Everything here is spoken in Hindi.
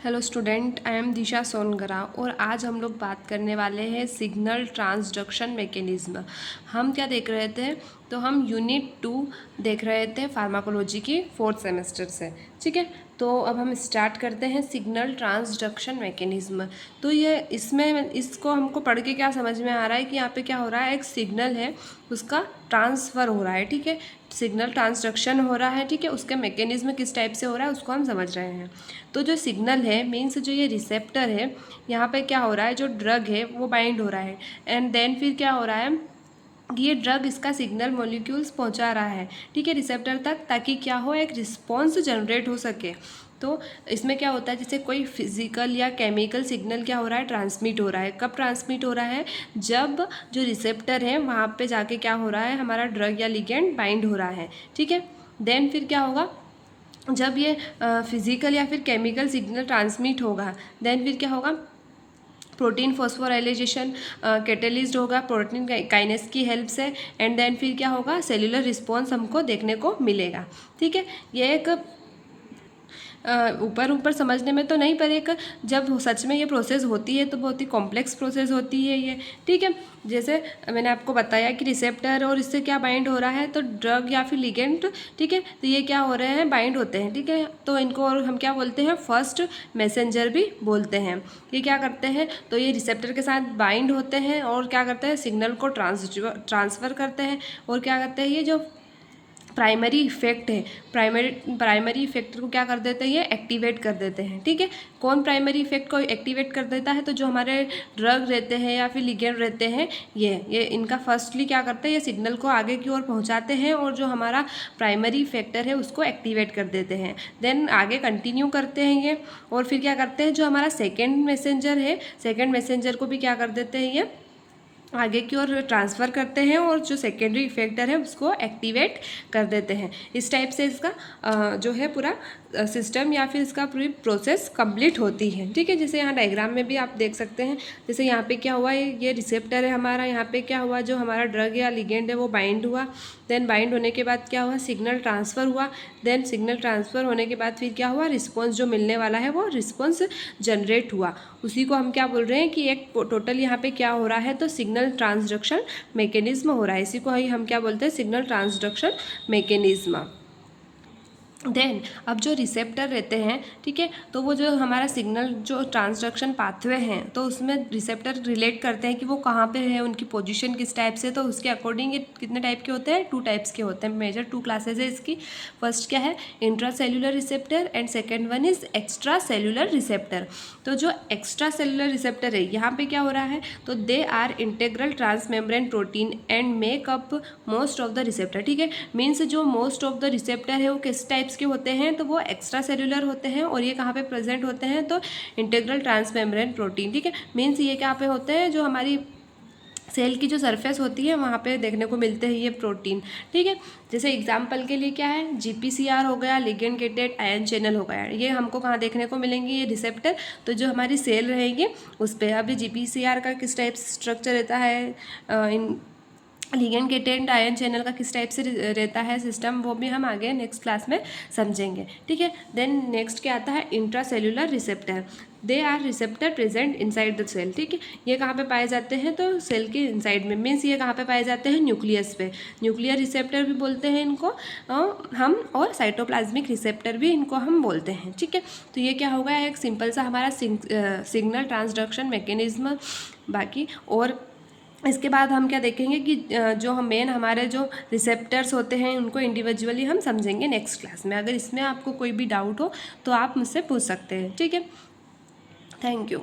हेलो स्टूडेंट, आई एम दिशा सोनगरा और आज हम लोग बात करने वाले हैं सिग्नल ट्रांसडक्शन मैकेनिज्म। हम क्या देख रहे थे? तो हम यूनिट 2 देख रहे थे फार्माकोलॉजी की 4th सेमेस्टर से। ठीक है, तो अब हम स्टार्ट करते हैं सिग्नल ट्रांसडक्शन मैकेनिज्म। तो ये इसमें इसको हमको पढ़ के क्या समझ में आ रहा है कि यहाँ पे क्या हो रहा है, एक सिग्नल है उसका ट्रांसफ़र हो रहा है। ठीक है, सिग्नल ट्रांसडक्शन हो रहा है। ठीक है, उसका मैकेनिज्म किस टाइप से हो रहा है उसको हम समझ रहे हैं। तो जो सिग्नल है मीन्स जो ये रिसेप्टर है, यहाँ पे क्या हो रहा है, जो ड्रग है वो बाइंड हो रहा है एंड देन फिर क्या हो रहा है, ये ड्रग इसका सिग्नल मॉलिक्यूल्स पहुंचा रहा है, ठीक है, रिसेप्टर तक, ताकि क्या हो, एक रिस्पॉन्स जनरेट हो सके। तो इसमें क्या होता है, जैसे कोई फिजिकल या केमिकल सिग्नल क्या हो रहा है, ट्रांसमिट हो रहा है। कब ट्रांसमिट हो रहा है? जब जो रिसेप्टर है वहाँ पे जाके क्या हो रहा है, हमारा ड्रग या लिगेंड बाइंड हो रहा है। ठीक है, देन फिर क्या होगा, जब ये फिजिकल या फिर केमिकल सिग्नल ट्रांसमिट होगा, देन फिर क्या होगा, प्रोटीन फॉस्फोराइलेशन कैटेलिस्ट होगा प्रोटीन काइनेस की हेल्प से एंड देन फिर क्या होगा, सेल्यूलर रिस्पॉन्स हमको देखने को मिलेगा। ठीक है, ये एक ऊपर ऊपर समझने में तो नहीं, पर एक जब सच में ये प्रोसेस होती है तो बहुत ही कॉम्प्लेक्स प्रोसेस होती है ये। ठीक है, जैसे मैंने आपको बताया कि रिसेप्टर और इससे क्या बाइंड हो रहा है, तो ड्रग या फिर लिगेंड। ठीक है, तो ये क्या हो रहे हैं, बाइंड होते हैं। ठीक है, तो इनको और हम क्या बोलते हैं, फर्स्ट मैसेंजर भी बोलते हैं। ये क्या करते हैं, तो ये रिसेप्टर के साथ बाइंड होते हैं और क्या करते हैं, सिग्नल को ट्रांसफ़र करते हैं। और क्या करते हैं, ये जो प्राइमरी इफेक्ट है, प्राइमरी इफेक्ट को क्या कर देते हैं, ये एक्टिवेट कर देते हैं। ठीक है, कौन प्राइमरी इफेक्ट को एक्टिवेट कर देता है, तो जो हमारे ड्रग रहते हैं या फिर लिगेंड रहते हैं, ये इनका फर्स्टली क्या करते हैं, ये सिग्नल को आगे की ओर पहुंचाते हैं और जो हमारा प्राइमरी इफेक्टर है उसको एक्टिवेट कर देते हैं। देन आगे कंटिन्यू करते हैं ये, और फिर क्या करते हैं, जो हमारा सेकेंड मैसेंजर है, सेकेंड मैसेंजर को भी क्या कर देते हैं, ये आगे की ओर ट्रांसफ़र करते हैं और जो सेकेंडरी इफेक्टर है उसको एक्टिवेट कर देते हैं। इस टाइप से इसका जो है पूरा सिस्टम या फिर इसका पूरी प्रोसेस कंप्लीट होती है। ठीक है, जैसे यहाँ डायग्राम में भी आप देख सकते हैं, जैसे यहाँ पे क्या हुआ, ये रिसेप्टर है हमारा, यहाँ पे क्या हुआ, जो हमारा ड्रग या लिगेंड है वो बाइंड हुआ। देन बाइंड होने के बाद क्या हुआ, सिग्नल ट्रांसफ़र हुआ। देन सिग्नल ट्रांसफ़र होने के बाद फिर क्या हुआ, रिस्पॉन्स जो मिलने वाला है वो रिस्पॉन्स जनरेट हुआ। उसी को हम क्या बोल रहे हैं कि एक टोटल यहाँ पे क्या हो रहा है, तो सिग्नल ट्रांसडक्शन मैकेनिज्म हो रहा है। इसी को ही हम क्या बोलते हैं, सिग्नल ट्रांसडक्शन मैकेनिज्म। देन अब जो रिसेप्टर रहते हैं, ठीक है, तो वो जो हमारा सिग्नल जो ट्रांसडक्शन पाथवे हैं, तो उसमें रिसेप्टर रिलेट करते हैं कि वो कहाँ पे है, उनकी पोजीशन किस टाइप से। तो उसके अकॉर्डिंग ये कितने टाइप के होते हैं, 2 टाइप्स के होते हैं। मेजर 2 क्लासेज है इसकी। फर्स्ट क्या है, intracellular receptor and second one is extra cellular receptor. तो जो एक्स्ट्रा सेल्यूलर रिसेप्टर है, यहाँ पे क्या हो रहा है, तो they are integral transmembrane protein and make up most of the receptor. ठीक है, मीन्स जो मोस्ट ऑफ द रिसेप्टर है वो किस टाइप्स के होते हैं, तो वो एक्स्ट्रा सेल्यूलर होते हैं और ये कहाँ पे प्रेजेंट होते हैं, तो इंटेग्रल ट्रांसमेम्ब्रेन प्रोटीन। ठीक है, मीन्स ये कहाँ पे होते हैं, जो हमारी सेल की जो सरफेस होती है वहाँ पे देखने को मिलते हैं ये प्रोटीन। ठीक है, जैसे एग्जांपल के लिए क्या है, GPCR हो गया, लिगेंड गेटेड आयन चैनल हो गया, ये हमको कहाँ देखने को मिलेंगे, ये रिसेप्टर। तो जो हमारी सेल रहेगी उस पर, अभी GPCR का किस टाइप से स्ट्रक्चर रहता है, इन लिगेंड गेटेड आयन चैनल का किस टाइप से रहता है सिस्टम, वो भी हम आगे नेक्स्ट क्लास में समझेंगे। ठीक है, देन नेक्स्ट क्या आता है, intracellular receptor. They are receptor present inside the cell. ठीक है, ये कहाँ पे पाए जाते हैं, तो सेल के इनसाइड में, मीन्स ये कहाँ पे पाए जाते हैं, न्यूक्लियस पे। न्यूक्लियर रिसेप्टर भी बोलते हैं इनको हम, और साइटोप्लाज्मिक रिसेप्टर भी इनको हम बोलते हैं। ठीक है, तो ये क्या होगा, एक सिंपल सा हमारा सिग्नल ट्रांसडक्शन मैकेनिज्म। बाकी और इसके बाद हम क्या देखेंगे कि जो हम मेन हमारे जो रिसेप्टर्स होते हैं उनको इंडिविजुअली हम समझेंगे नेक्स्ट क्लास में। अगर इसमें आपको कोई भी डाउट हो तो आप मुझसे पूछ सकते हैं। ठीक है, थैंक यू।